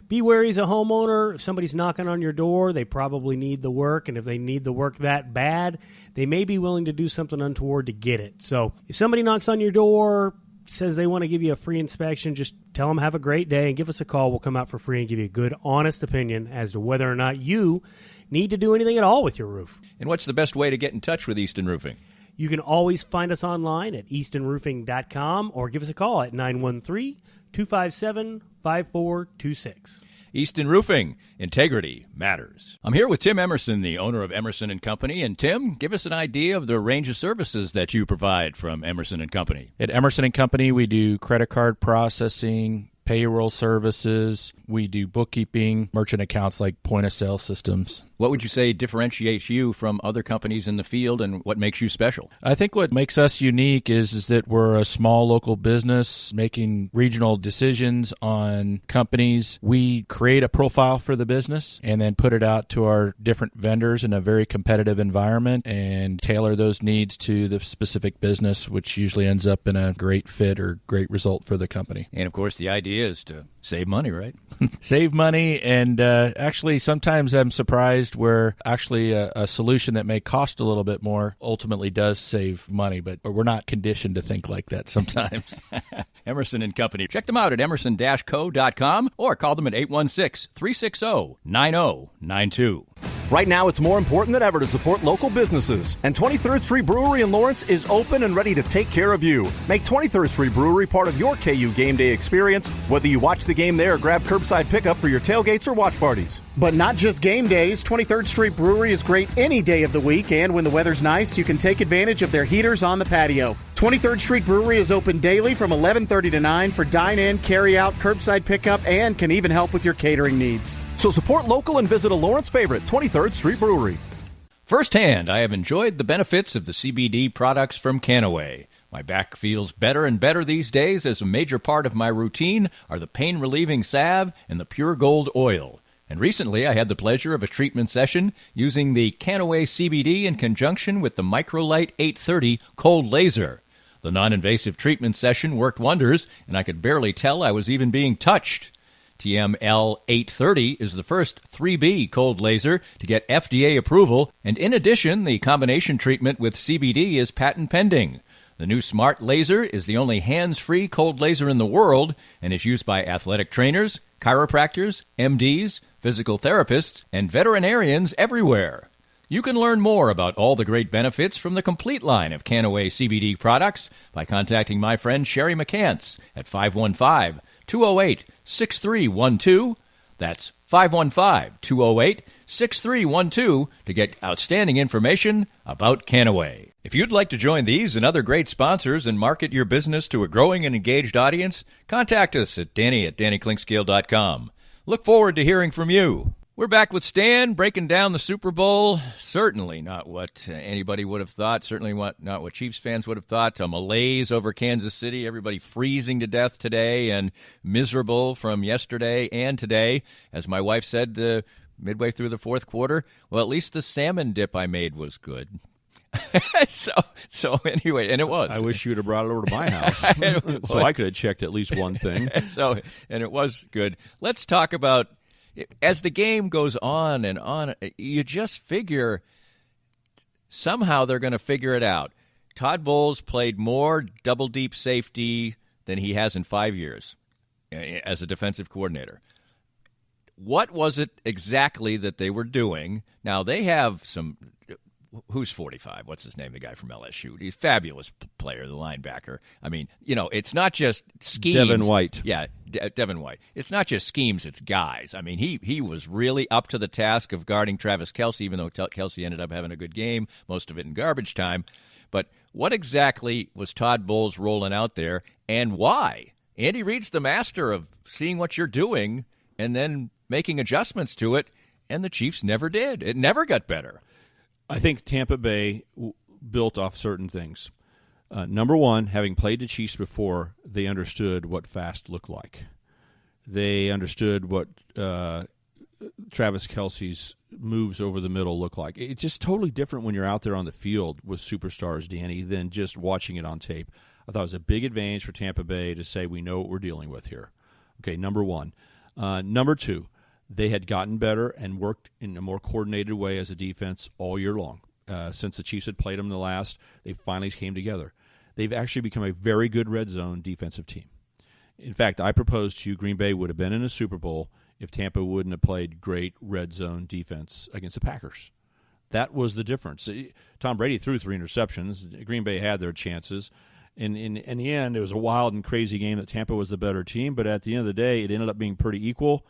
Be wary as a homeowner. If somebody's knocking on your door, they probably need the work, and if they need the work that bad, they may be willing to do something untoward to get it. So if somebody knocks on your door, says they want to give you a free inspection, just tell them have a great day and give us a call. We'll come out for free and give you a good, honest opinion as to whether or not you need to do anything at all with your roof. And what's the best way to get in touch with Easton Roofing? You can always find us online at eastonroofing.com or give us a call at 913-257-5426. Easton Roofing, integrity matters. I'm here with Tim Emerson, the owner of Emerson & Company. And Tim, give us an idea of the range of services that you provide from Emerson & Company. At Emerson & Company, we do credit card processing, payroll services. We do bookkeeping, merchant accounts like point-of-sale systems. What would you say differentiates you from other companies in the field, and what makes you special? I think what makes us unique is that we're a small local business making regional decisions on companies. We create a profile for the business and then put it out to our different vendors in a very competitive environment and tailor those needs to the specific business, which usually ends up in a great fit or great result for the company. And, of course, the idea is to save money, right? Save money, and actually sometimes I'm surprised where actually a solution that may cost a little bit more ultimately does save money, but we're not conditioned to think like that sometimes. Emerson & Company. Check them out at emerson-co.com or call them at 816-360-9092. Right now, it's more important than ever to support local businesses. And 23rd Street Brewery in Lawrence is open and ready to take care of you. Make 23rd Street Brewery part of your KU game day experience, whether you watch the game there or grab curbside pickup for your tailgates or watch parties. But not just game days. 23rd Street Brewery is great any day of the week, and when the weather's nice, you can take advantage of their heaters on the patio. 23rd Street Brewery is open daily from 11:30 to 9 for dine-in, carry-out, curbside pickup, and can even help with your catering needs. So support local and visit a Lawrence favorite, 23rd Street Brewery. Firsthand, I have enjoyed the benefits of the CBD products from Canaway. My back feels better and better these days, as a major part of my routine are the pain-relieving salve and the pure gold oil. And recently, I had the pleasure of a treatment session using the Canaway CBD in conjunction with the Microlight 830 cold laser. The non-invasive treatment session worked wonders, and I could barely tell I was even being touched. TML 830 is the first 3B cold laser to get FDA approval, and in addition, the combination treatment with CBD is patent pending. The new smart laser is the only hands-free cold laser in the world and is used by athletic trainers, chiropractors, MDs, physical therapists, and veterinarians everywhere. You can learn more about all the great benefits from the complete line of Canaway CBD products by contacting my friend Sherry McCants at 515-208-6312. That's 515-208-6312 to get outstanding information about Canaway. If you'd like to join these and other great sponsors and market your business to a growing and engaged audience, contact us at Danny@DannyKlinkscale.com. Look forward to hearing from you. We're back with Stan, breaking down the Super Bowl. Certainly not what anybody would have thought. Certainly not what Chiefs fans would have thought. A malaise over Kansas City. Everybody freezing to death today and miserable from yesterday and today. As my wife said midway through the fourth quarter, well, at least the salmon dip I made was good. So anyway, and it was. I wish you would have brought it over to my house so I could have checked at least one thing. And it was good. Let's talk about, as the game goes on and on, you just figure somehow they're going to figure it out. Todd Bowles played more double deep safety than he has in 5 years as a defensive coordinator. What was it exactly that they were doing? Now, they have some... Who's 45? What's his name? The guy from LSU. He's a fabulous player, the linebacker. I mean, it's not just schemes. Devin White. Yeah, Devin White. It's not just schemes, it's guys. I mean, he was really up to the task of guarding Travis Kelce, even though Kelce ended up having a good game, most of it in garbage time. But what exactly was Todd Bowles rolling out there, and why? Andy Reid's the master of seeing what you're doing and then making adjustments to it, and the Chiefs never did. It never got better. I think Tampa Bay built off certain things. Number one, having played the Chiefs before, they understood what fast looked like. They understood what Travis Kelce's moves over the middle look like. It's just totally different when you're out there on the field with superstars, Danny, than just watching it on tape. I thought it was a big advantage for Tampa Bay to say we know what we're dealing with here. Okay, number one. Number two, they had gotten better and worked in a more coordinated way as a defense all year long. Since the Chiefs had played them the last, they finally came together. They've actually become a very good red zone defensive team. In fact, I proposed to you Green Bay would have been in a Super Bowl if Tampa wouldn't have played great red zone defense against the Packers. That was the difference. Tom Brady threw 3 interceptions. Green Bay had their chances. In the end, it was a wild and crazy game that Tampa was the better team, but at the end of the day, it ended up being pretty equal,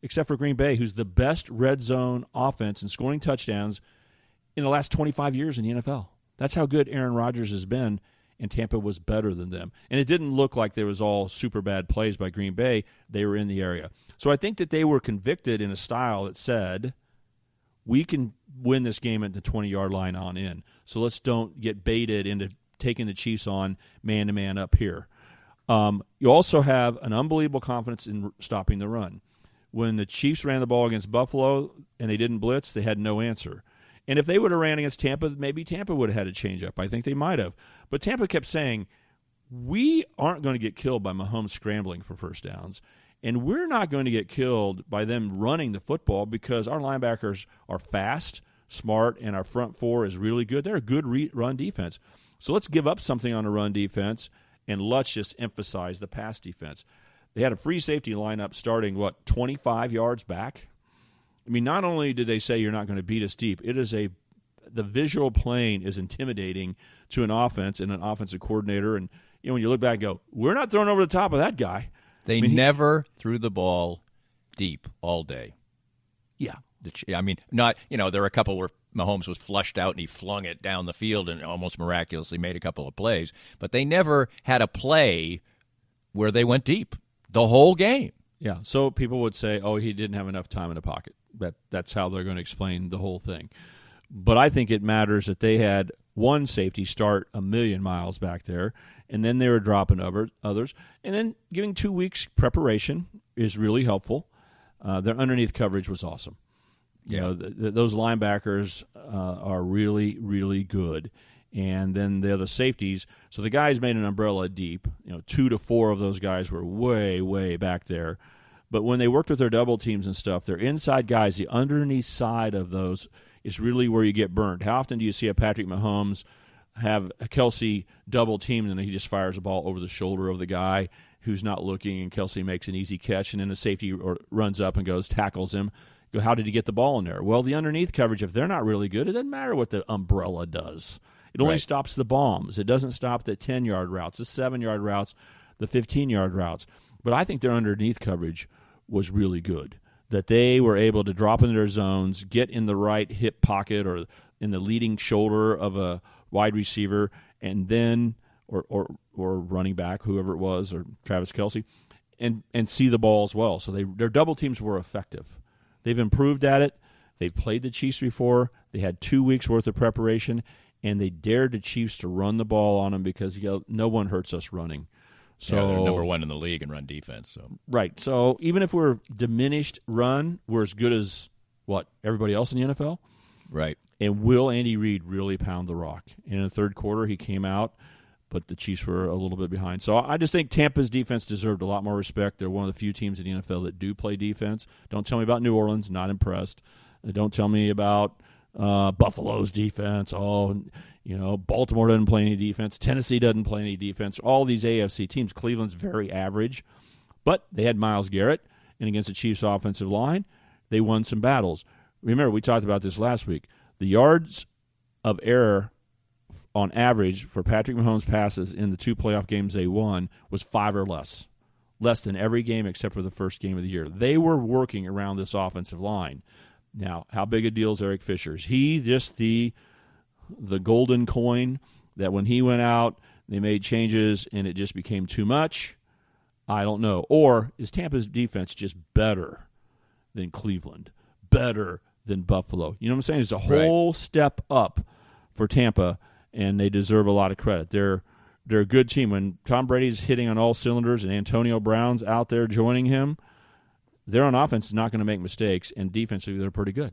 except for Green Bay, who's the best red zone offense in scoring touchdowns in the last 25 years in the NFL. That's how good Aaron Rodgers has been, and Tampa was better than them. And it didn't look like there was all super bad plays by Green Bay. They were in the area. So I think that they were convicted in a style that said, we can win this game at the 20-yard line on in. So let's don't get baited into taking the Chiefs on man-to-man up here. You also have an unbelievable confidence in stopping the run. When the Chiefs ran the ball against Buffalo and they didn't blitz, they had no answer. And if they would have ran against Tampa, maybe Tampa would have had a change-up. I think they might have. But Tampa kept saying, we aren't going to get killed by Mahomes scrambling for first downs, and we're not going to get killed by them running the football because our linebackers are fast, smart, and our front four is really good. They're a good run defense. So let's give up something on the run defense, and let's just emphasize the pass defense. They had a free safety lineup starting, 25 yards back? I mean, not only did they say you're not going to beat us deep, the visual plane is intimidating to an offense and an offensive coordinator. And when you look back and go, we're not throwing over the top of that guy. They never threw the ball deep all day. Yeah. Not, there were a couple where Mahomes was flushed out and he flung it down the field and almost miraculously made a couple of plays. But they never had a play where they went deep the whole game. Yeah, so people would say, he didn't have enough time in the pocket. That's how they're going to explain the whole thing. But I think it matters that they had one safety start a million miles back there, and then they were dropping others. And then giving 2 weeks preparation is really helpful. Their underneath coverage was awesome. Yeah. Those linebackers are really, really good. And then the other safeties. So the guys made an umbrella deep. 2 to 4 of those guys were way, way back there. But when they worked with their double teams and stuff, their inside guys, the underneath side of those is really where you get burned. How often do you see a Patrick Mahomes have a Kelce double team and then he just fires the ball over the shoulder of the guy who's not looking and Kelce makes an easy catch and then the safety runs up and tackles him. How did he get the ball in there? Well, the underneath coverage, if they're not really good, it doesn't matter what the umbrella does. It only stops the bombs. It doesn't stop the 10-yard routes, the 7-yard routes, the 15-yard routes. But I think their underneath coverage was really good, that they were able to drop into their zones, get in the right hip pocket or in the leading shoulder of a wide receiver, and then or running back, whoever it was, or Travis Kelce, and see the ball as well. So their double teams were effective. They've improved at it. They've played the Chiefs before. They had 2 weeks' worth of preparation, and they dared the Chiefs to run the ball on them because no one hurts us running. So they're number one in the league in run defense. So right. So even if we're diminished run, we're as good as everybody else in the NFL. Right. And will Andy Reid really pound the rock? In the third quarter, he came out, but the Chiefs were a little bit behind. So I just think Tampa's defense deserved a lot more respect. They're one of the few teams in the NFL that do play defense. Don't tell me about New Orleans. Not impressed. Don't tell me about Buffalo's defense. Baltimore doesn't play any defense. Tennessee doesn't play any defense. All these AFC teams. Cleveland's very average. But they had Myles Garrett, and against the Chiefs' offensive line, they won some battles. Remember, we talked about this last week. The yards of error on average for Patrick Mahomes' passes in the 2 playoff games they won was 5 or less. less than every game except for the first game of the year. They were working around this offensive line. Now, how big a deal is Eric Fisher? Is he just the golden coin that when he went out, they made changes and it just became too much? I don't know. Or is Tampa's defense just better than Cleveland, better than Buffalo? You know what I'm saying? It's a whole step up for Tampa, and they deserve a lot of credit. They're a good team. When Tom Brady's hitting on all cylinders and Antonio Brown's out there joining him, they're on offense is not going to make mistakes, and defensively they're pretty good.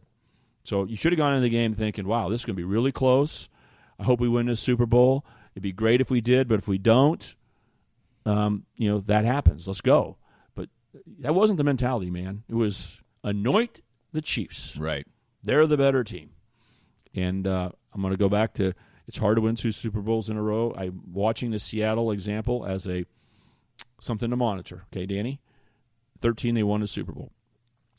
So you should have gone into the game thinking, wow, this is going to be really close. I hope we win this Super Bowl. It'd be great if we did, but if we don't, that happens. Let's go. But that wasn't the mentality, man. It was anoint the Chiefs. Right. They're the better team. And I'm going to go back to it's hard to win 2 Super Bowls in a row. I'm watching the Seattle example as something to monitor. Okay, Danny? 13, they won a Super Bowl.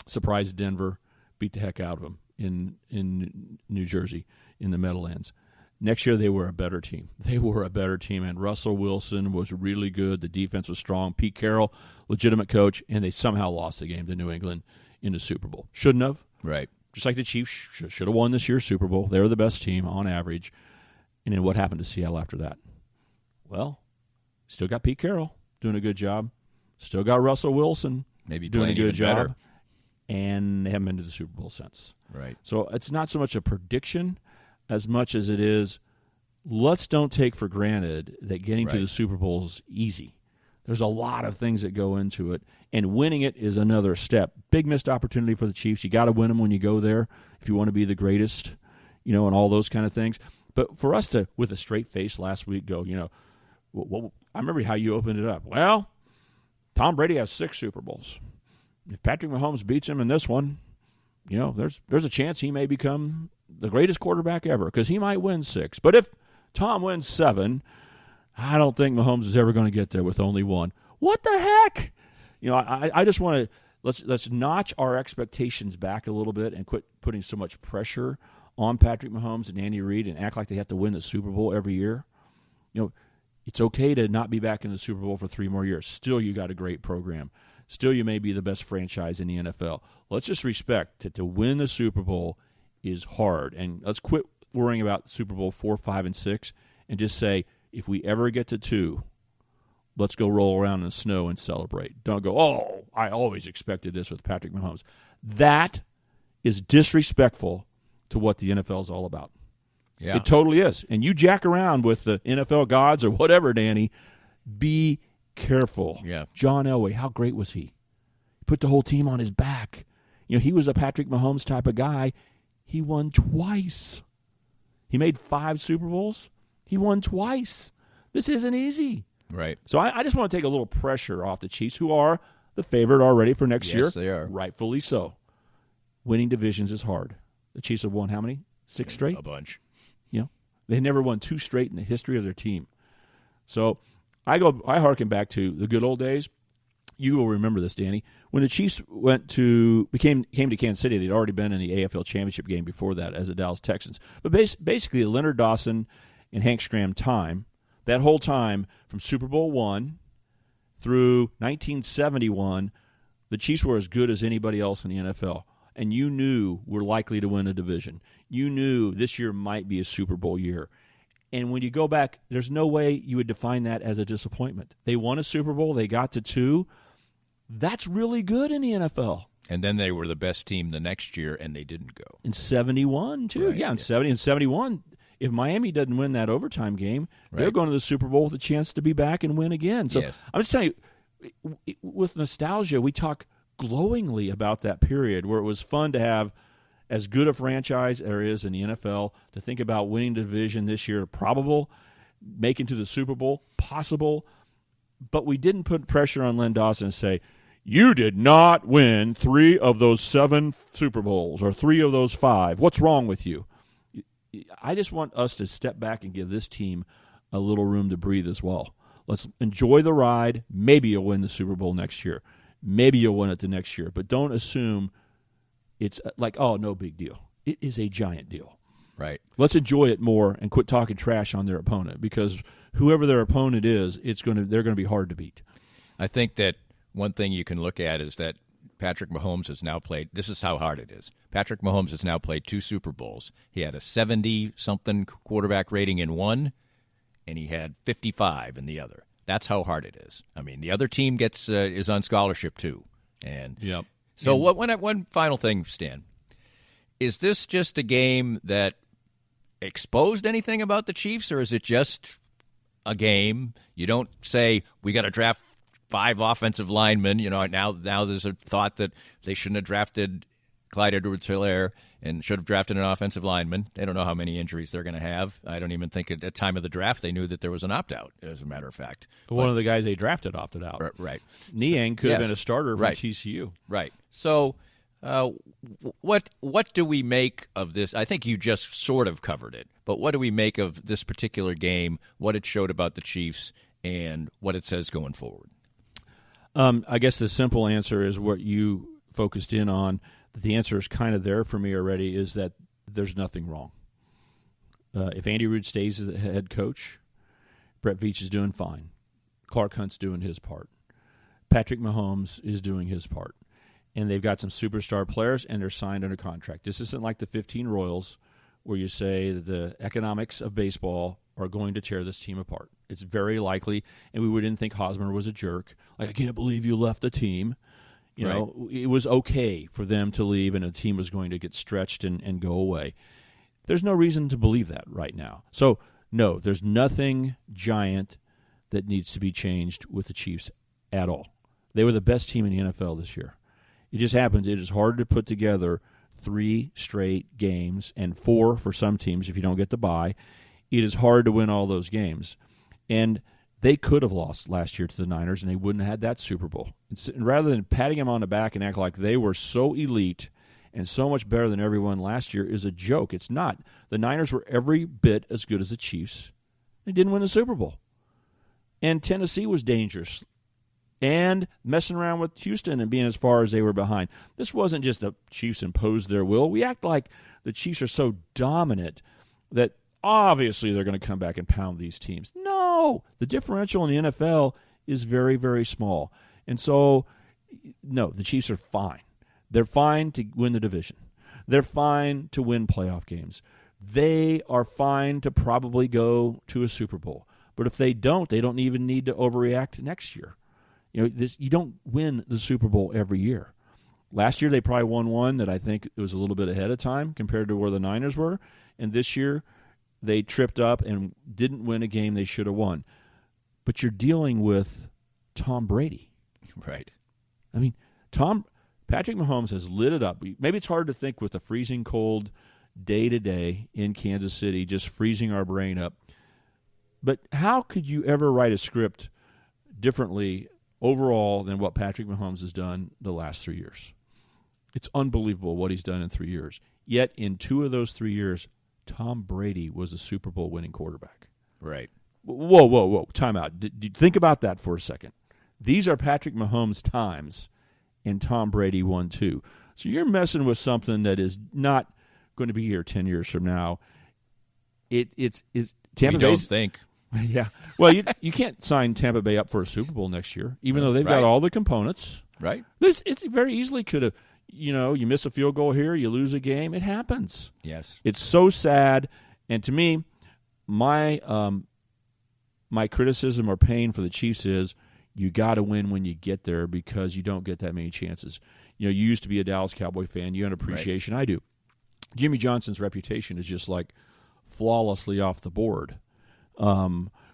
Surprised Denver, beat the heck out of them in New Jersey in the Meadowlands. Next year, they were a better team. They were a better team, and Russell Wilson was really good. The defense was strong. Pete Carroll, legitimate coach, and they somehow lost the game to New England in the Super Bowl. Shouldn't have. Right. Just like the Chiefs should have won this year's Super Bowl. They were the best team on average. And then what happened to Seattle after that? Well, still got Pete Carroll doing a good job. Still got Russell Wilson maybe doing a good job. Better. And they haven't been to the Super Bowl since. Right. So it's not so much a prediction as much as it is let's don't take for granted that getting to the Super Bowl is easy. There's a lot of things that go into it, and winning it is another step. Big missed opportunity for the Chiefs. You got to win them when you go there if you want to be the greatest, and all those kind of things. But for us to, with a straight face last week, go, I remember how you opened it up. Well, Tom Brady has 6 Super Bowls. If Patrick Mahomes beats him in this one, there's a chance he may become the greatest quarterback ever because he might win 6. But if Tom wins 7, I don't think Mahomes is ever going to get there with only 1. What the heck? I just want to let's notch our expectations back a little bit and quit putting so much pressure on Patrick Mahomes and Andy Reid and act like they have to win the Super Bowl every year. It's okay to not be back in the Super Bowl for 3 more years. Still, you got a great program. Still, you may be the best franchise in the NFL. Let's just respect that to win the Super Bowl is hard. And let's quit worrying about Super Bowl 4, 5, and 6 and just say, if we ever get to 2, let's go roll around in the snow and celebrate. Don't go, oh, I always expected this with Patrick Mahomes. That is disrespectful to what the NFL is all about. Yeah. It totally is. And you jack around with the NFL gods or whatever, Danny, be careful. Yeah. John Elway, how great was he? He put the whole team on his back. He was a Patrick Mahomes type of guy. He won twice. He made 5 Super Bowls. He won twice. This isn't easy. Right. So I just want to take a little pressure off the Chiefs, who are the favorite already for next year. Yes, they are. Rightfully so. Winning divisions is hard. The Chiefs have won how many? 6 straight? A bunch. They never won 2 straight in the history of their team. So I harken back to the good old days. You will remember this, Danny. When the Chiefs came to Kansas City, they'd already been in the AFL Championship game before that as the Dallas Texans. But basically, the Leonard Dawson and Hank Scram time, that whole time from Super Bowl I through 1971, the Chiefs were as good as anybody else in the NFL. And you knew we're likely to win a division. You knew this year might be a Super Bowl year. And when you go back, there's no way you would define that as a disappointment. They won a Super Bowl. They got to 2. That's really good in the NFL. And then they were the best team the next year, and they didn't go. In 71, too. Right, yeah, in 70 and 71, if Miami doesn't win that overtime game, they're going to the Super Bowl with a chance to be back and win again. So I'm just telling you, with nostalgia, we talk glowingly about that period where it was fun to have as good a franchise there is in the NFL, to think about winning the division this year, probable, making to the Super Bowl, possible. But we didn't put pressure on Len Dawson and say, you did not win 3 of those 7 Super Bowls or 3 of those 5. What's wrong with you? I just want us to step back and give this team a little room to breathe as well. Let's enjoy the ride. Maybe you'll win the Super Bowl next year. Maybe you'll win it the next year. But don't assume it's like, oh, no big deal. It is a giant deal. Right. Let's enjoy it more and quit talking trash on their opponent, because whoever their opponent is, they're going to be hard to beat. I think that one thing you can look at is that Patrick Mahomes has now played. This is how hard it is. Patrick Mahomes has now played 2 Super Bowls. He had a 70-something quarterback rating in one, and he had 55 in the other. That's how hard it is. I mean, the other team is on scholarship too. And yep. So one final thing, Stan. Is this just a game that exposed anything about the Chiefs, or is it just a game? You don't say, we got to draft 5 offensive linemen. Now there's a thought that they shouldn't have drafted Clyde Edwards-Helaire and should have drafted an offensive lineman. They don't know how many injuries they're going to have. I don't even think at the time of the draft they knew that there was an opt-out, as a matter of fact. One of the guys they drafted opted out. Right. Niang could have been a starter from TCU. Right. So what do we make of this? I think you just sort of covered it, but what do we make of this particular game, what it showed about the Chiefs, and what it says going forward? I guess the simple answer is what you focused in on. The answer is kind of there for me already, is that there's nothing wrong. If Andy Reid stays as the head coach, Brett Veach is doing fine. Clark Hunt's doing his part. Patrick Mahomes is doing his part. And they've got some superstar players, and they're signed under contract. This isn't like the 15 Royals where you say that the economics of baseball are going to tear this team apart. It's very likely, and we wouldn't think Hosmer was a jerk. Like, I can't believe you left the team. You know, it was okay for them to leave, and a team was going to get stretched and go away. There's no reason to believe that right now. So, no, there's nothing giant that needs to be changed with the Chiefs at all. They were the best team in the NFL this year. It just happens it is hard to put together 3 straight games, and 4 for some teams if you don't get the bye. It is hard to win all those games. And they could have lost last year to the Niners, and they wouldn't have had that Super Bowl. And rather than patting them on the back and act like they were so elite and so much better than everyone last year is a joke. It's not. The Niners were every bit as good as the Chiefs. They didn't win the Super Bowl. And Tennessee was dangerous and messing around with Houston and being as far as they were behind. This wasn't just the Chiefs imposed their will. We act like the Chiefs are so dominant that obviously they're going to come back and pound these teams. No, the differential in the NFL is very, very small. And so, no, the Chiefs are fine. They're fine to win the division. They're fine to win playoff games. They are fine to probably go to a Super Bowl. But if they don't even need to overreact next year. You don't win the Super Bowl every year. Last year they probably won one that I think it was a little bit ahead of time compared to where the Niners were. And this year they tripped up and didn't win a game they should have won. But you're dealing with Tom Brady. Right. I mean, Patrick Mahomes has lit it up. Maybe it's hard to think with the freezing cold day-to-day in Kansas City, just freezing our brain up. But how could you ever write a script differently overall than what Patrick Mahomes has done the last 3 years? It's unbelievable what he's done in 3 years. Yet in 2 of those 3 years, Tom Brady was a Super Bowl winning quarterback. Right. Whoa. Time out. Think about that for a second. These are Patrick Mahomes' times, and Tom Brady won 2. So you're messing with something that is not going to be here 10 years from now. It's Tampa Bay. Don't think. Yeah. Well, you can't sign Tampa Bay up for a Super Bowl next year, even though they've got all the components. Right. It's very easily could have, you miss a field goal here, you lose a game. It happens. Yes. It's so sad. And to me, my criticism or pain for the Chiefs is you got to win when you get there because you don't get that many chances. You used to be a Dallas Cowboy fan. You have an appreciation. Right. I do. Jimmy Johnson's reputation is just like flawlessly off the board.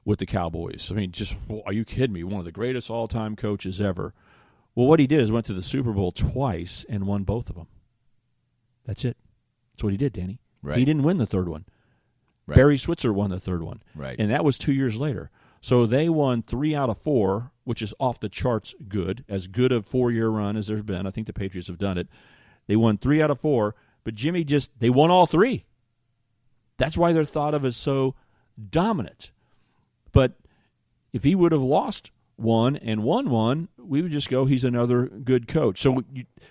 With the Cowboys. I mean, are you kidding me? One of the greatest all-time coaches ever. Well, what he did is went to the Super Bowl twice and won both of them. That's it. That's what he did, Danny. Right. He didn't win the third one. Right. Barry Switzer won the third one. Right. And that was 2 years later. So they won 3 out of 4, which is off the charts good, as good a 4-year run as there's been. I think the Patriots have done it. They won 3 out of 4, but Jimmy they won all 3. That's why they're thought of as so dominant. But if he would have lost one and won one, we would just go, he's another good coach. So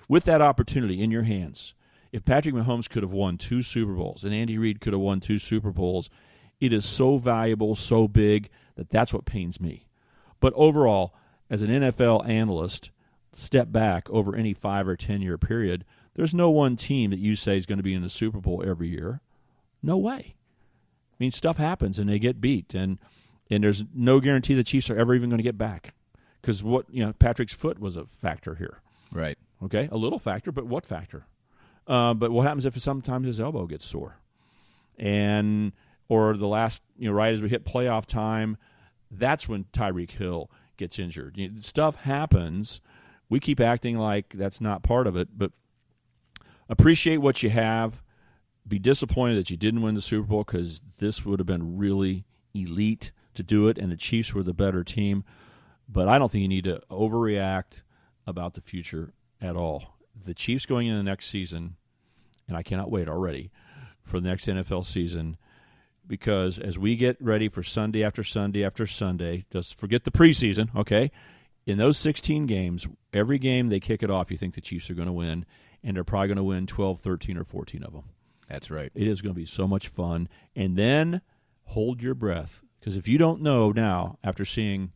with that opportunity in your hands, if Patrick Mahomes could have won 2 Super Bowls and Andy Reid could have won 2 Super Bowls, it is so valuable, so big, that's what pains me. But overall, as an NFL analyst, step back over any 5 or 10 year period, there's no one team that you say is going to be in the Super Bowl every year. No way. I mean, stuff happens and they get beat, and there's no guarantee the Chiefs are ever even going to get back, because Patrick's foot was a factor here. Right. Okay, a little factor, but what factor? But what happens if sometimes his elbow gets sore, or the last right as we hit playoff time, that's when Tyreek Hill gets injured. Stuff happens. We keep acting like that's not part of it, but appreciate what you have. Be disappointed that you didn't win the Super Bowl, because this would have been really elite to do it, and the Chiefs were the better team. But I don't think you need to overreact about the future at all. The Chiefs going into the next season, and I cannot wait already for the next NFL season, because as we get ready for Sunday after Sunday after Sunday, just forget the preseason, okay? In those 16 games, every game they kick it off, you think the Chiefs are going to win, and they're probably going to win 12, 13, or 14 of them. That's right. It is going to be so much fun. And then hold your breath, because if you don't know now, after seeing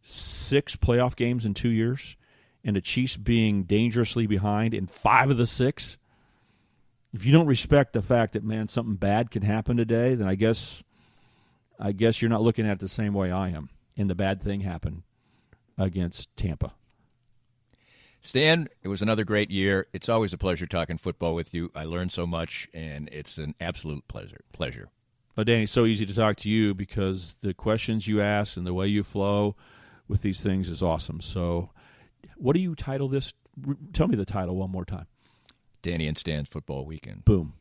6 playoff games in 2 years, and the Chiefs being dangerously behind in 5 of the 6, if you don't respect the fact that, man, something bad can happen today, then I guess you're not looking at it the same way I am. And the bad thing happened against Tampa. Stan, it was another great year. It's always a pleasure talking football with you. I learned so much, and it's an absolute pleasure. Well, Danny, it's so easy to talk to you because the questions you ask and the way you flow with these things is awesome. So what do you title this? Tell me the title one more time. Danny and Stan's Football Weekend. Boom.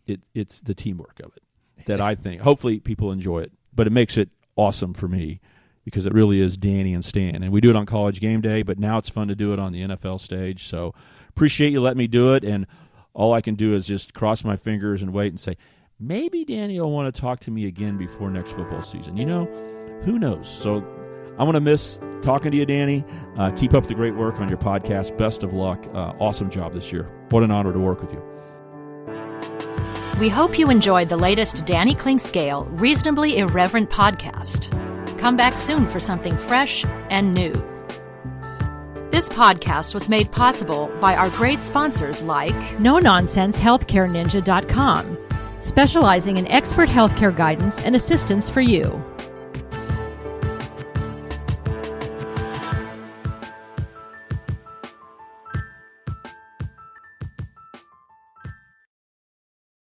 It's the teamwork of it that I think. Hopefully people enjoy it, but it makes it awesome for me, because it really is Danny and Stan. And we do it on College Game Day, but now it's fun to do it on the NFL stage. So appreciate you letting me do it, and all I can do is just cross my fingers and wait and say, maybe Danny will want to talk to me again before next football season. Who knows? So I'm going to miss talking to you, Danny. Keep up the great work on your podcast. Best of luck. Awesome job this year. What an honor to work with you. We hope you enjoyed the latest Danny Clinkscale Reasonably Irreverent podcast. Come back soon for something fresh and new. This podcast was made possible by our great sponsors like NoNonsenseHealthcareNinja.com, specializing in expert healthcare guidance and assistance for you.